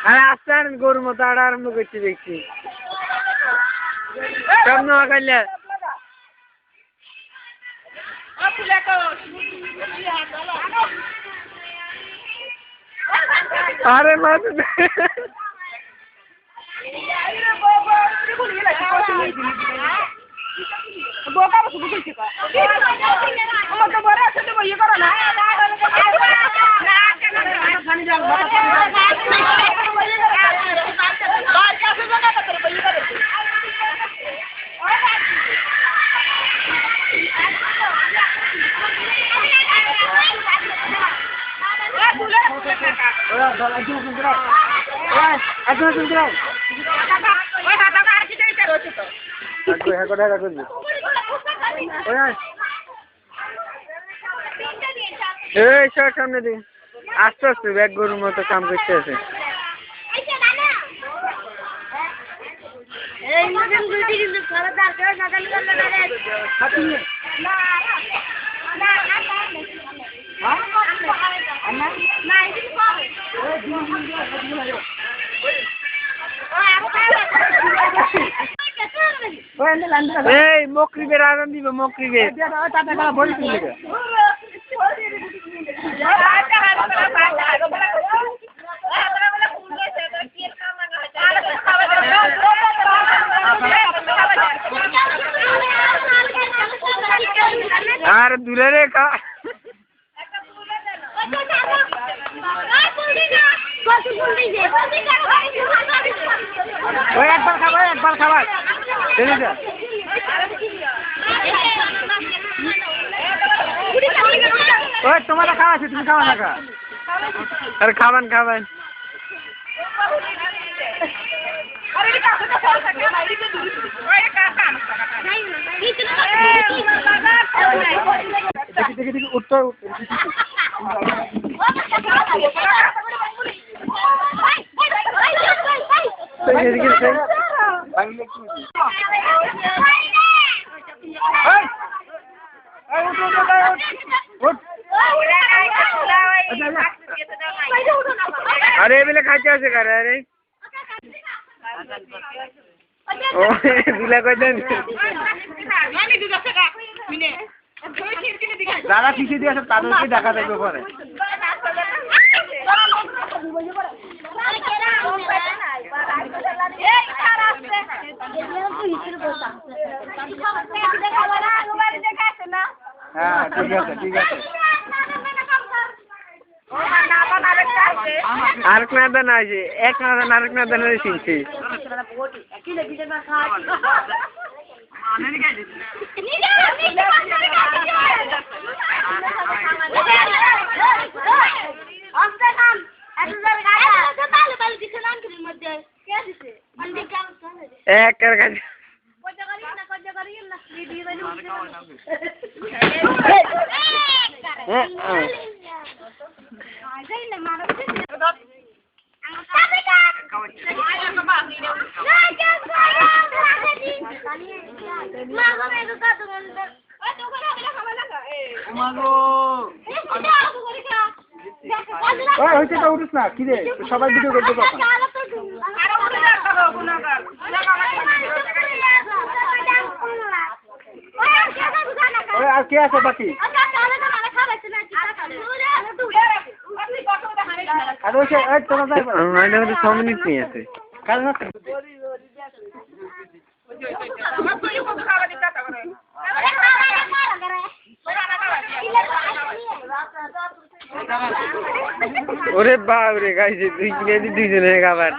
আরে আস্তে আর গরুর মতো আড়া আরম্ভ করছি দেখছি সব নোয়া খাইলে আরে মাছ সামনে দিন আস্তে আস্তে ব্যাগ গরুর মতো কাম করতে আছে এই মকরিবের আরাম দিব মকরিবের আর দূরে রেখা একবার খাবার তোমার খাওয়া আছে তুমি খাওয়া না খা আরে খাবেন খাবেন দেখি দেখি উঠতে अरे बिला खाचा से कर अरे ओ बिला को देन दादा पीछे दिया सब तादर के ढका देबे परे हां ठीक है আরেক নাদান আছে এক নাদান আরেক নাদানের চিনছি এক কাছে উঠিস না কি রে সবাই ভিডিও করতে আর কে আছে বাকি তোমার 6 মিনিট নিয়ে আছে ওরে বাপ রে গাইছে দুইজনের খাবার